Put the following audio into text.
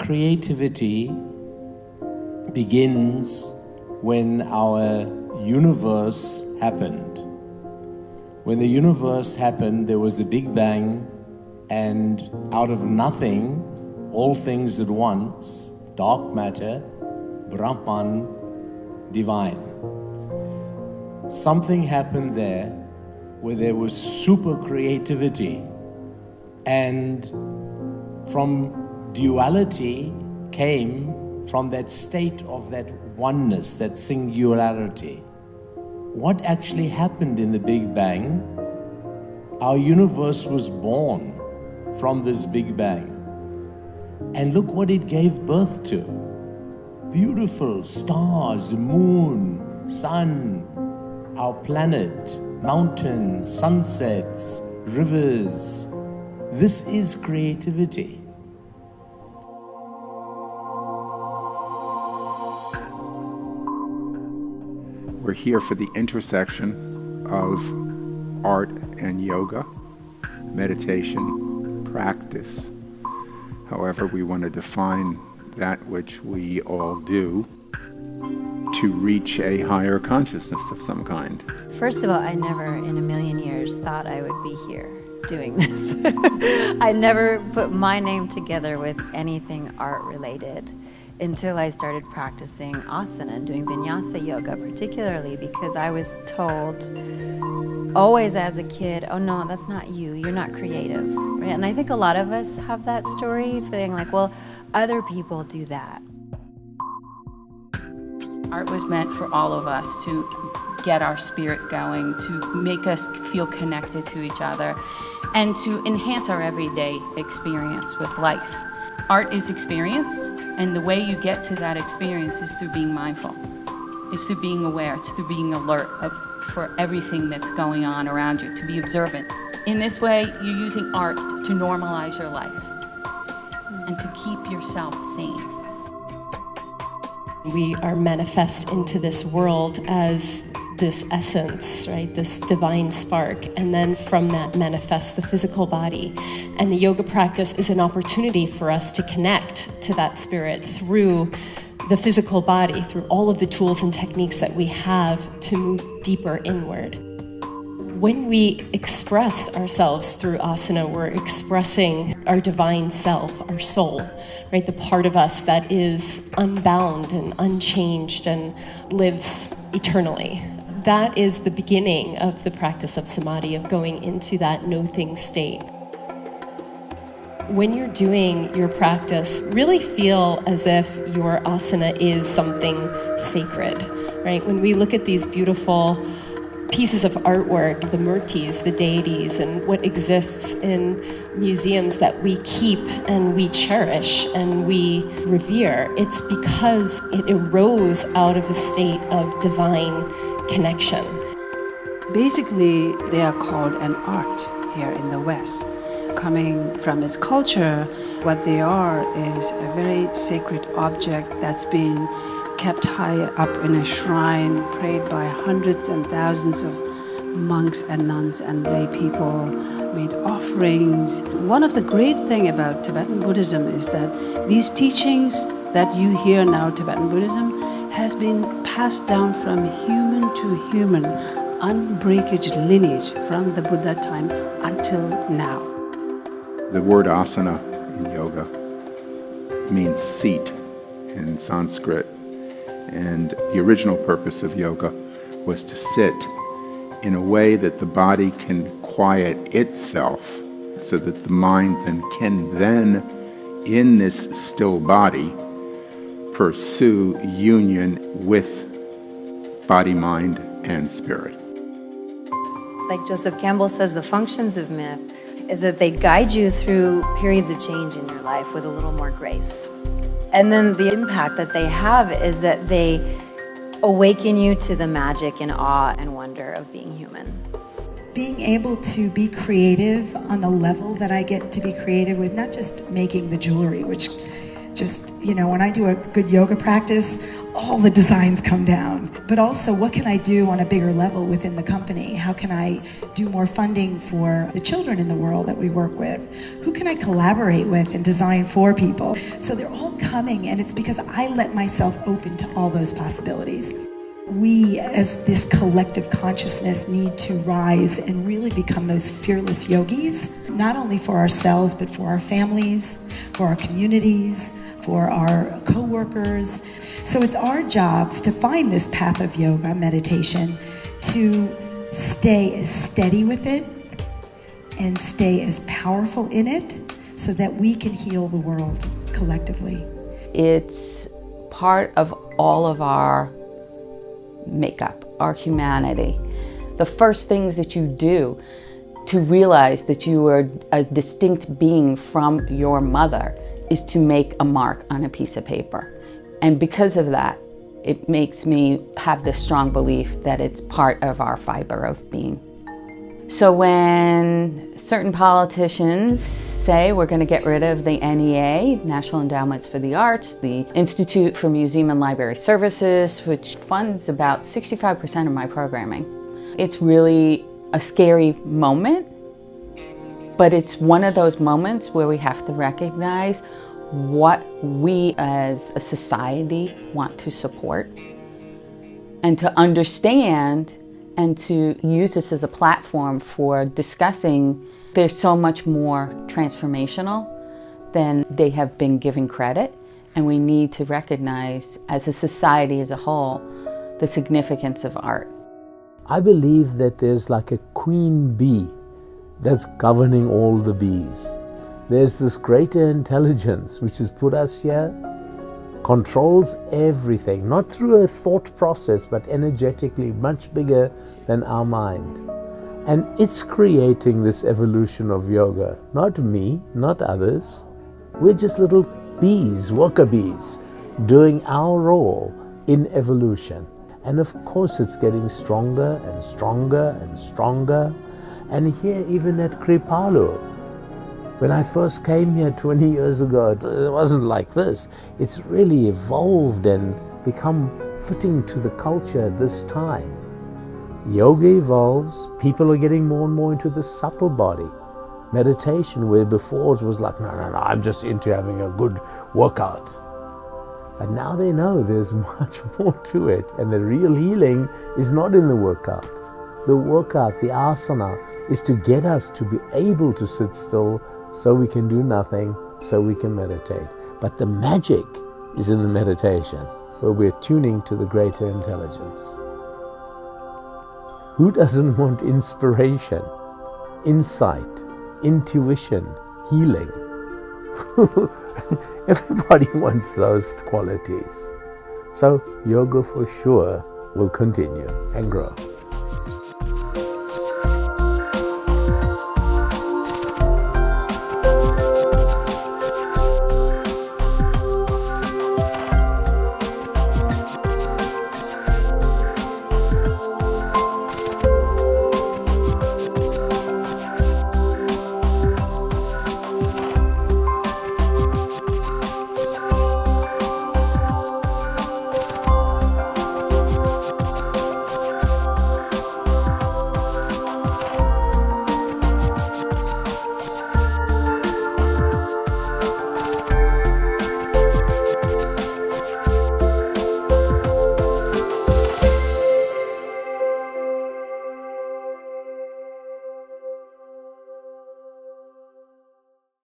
creativity begins when our universe happened. When the universe happened, there was a big bang, and out of nothing, all things at once, dark matter, Brahman, divine. Something happened there where there was super creativity, and from duality came from that state of that oneness, that singularity. What actually happened in the Big Bang? Our universe was born from this Big Bang. And look what it gave birth to. Beautiful stars, moon, sun, our planet, mountains, sunsets, rivers. This is creativity. We're here for the intersection of art and yoga, meditation, practice. However we want to define that which we all do to reach a higher consciousness of some kind. First of all, I never in a million years thought I would be here doing this. I never put my name together with anything art related until I started practicing asana and doing vinyasa yoga, particularly because I was told always as a kid, oh no, that's not you, you're not creative. Right? And I think a lot of us have that story, feeling like, well, other people do that. Art was meant for all of us to get our spirit going, to make us feel connected to each other, and to enhance our everyday experience with life. Art is experience, and the way you get to that experience is through being mindful. It's through being aware, it's through being alert for everything that's going on around you, to be observant. In this way, you're using art to normalize your life and to keep yourself sane. We are manifest into this world as this essence, right? This divine spark, and then from that manifests the physical body. And the yoga practice is an opportunity for us to connect to that spirit through the physical body, through all of the tools and techniques that we have to move deeper inward. When we express ourselves through asana, we're expressing our divine self, our soul, right? The part of us that is unbound and unchanged and lives eternally. That is the beginning of the practice of samadhi, of going into that no-thing state. When you're doing your practice, really feel as if your asana is something sacred, right? When we look at these beautiful pieces of artwork, the murtis, the deities, and what exists in museums that we keep and we cherish and we revere, it's because it arose out of a state of divine connection. Basically, they are called an art here in the West. Coming from its culture, what they are is a very sacred object that's been kept high up in a shrine, prayed by hundreds and thousands of monks and nuns and lay people, made offerings. One of the great things about Tibetan Buddhism is that these teachings that you hear now, Tibetan Buddhism, has been passed down from human to human, unbreakage lineage from the Buddha time until now. The word asana in yoga means seat in Sanskrit, and the original purpose of yoga was to sit in a way that the body can quiet itself so that the mind can in this still body pursue union with body, mind, and spirit. Like Joseph Campbell says, the functions of myth is that they guide you through periods of change in your life with a little more grace. And then the impact that they have is that they awaken you to the magic and awe and wonder of being human. Being able to be creative on the level that I get to be creative with, not just making the jewelry, which just, when I do a good yoga practice, all the designs come down. But also, what can I do on a bigger level within the company? How can I do more funding for the children in the world that we work with? Who can I collaborate with and design for people? So they're all coming, and it's because I let myself open to all those possibilities. We, as this collective consciousness, need to rise and really become those fearless yogis, not only for ourselves, but for our families, for our communities, for our co-workers. So it's our jobs to find this path of yoga, meditation, to stay as steady with it and stay as powerful in it so that we can heal the world collectively. It's part of all of our makeup, our humanity. The first things that you do to realize that you are a distinct being from your mother is to make a mark on a piece of paper. And because of that, it makes me have this strong belief that it's part of our fiber of being. So when certain politicians say we're going to get rid of the NEA, National Endowments for the Arts, the Institute for Museum and Library Services, which funds about 65% of my programming, it's really a scary moment, but it's one of those moments where we have to recognize what we as a society want to support and to understand and to use this as a platform for discussing. There's so much more transformational than they have been given credit, and we need to recognize as a society as a whole the significance of art. I believe that there's like a queen bee that's governing all the bees. There's this greater intelligence which has put us here, controls everything, not through a thought process, but energetically much bigger than our mind. And it's creating this evolution of yoga, not me, not others. We're just little bees, worker bees, doing our role in evolution. And of course it's getting stronger and stronger and stronger. And here even at Kripalu, when I first came here 20 years ago, it wasn't like this. It's really evolved and become fitting to the culture this time. Yoga evolves, people are getting more and more into the subtle body. Meditation, where before it was like, no, I'm just into having a good workout. But now they know there's much more to it, and the real healing is not in the workout. The workout, the asana, is to get us to be able to sit still so we can do nothing, so we can meditate. But the magic is in the meditation, where we're tuning to the greater intelligence. Who doesn't want inspiration, insight, intuition, healing? Everybody wants those qualities. So yoga for sure will continue and grow.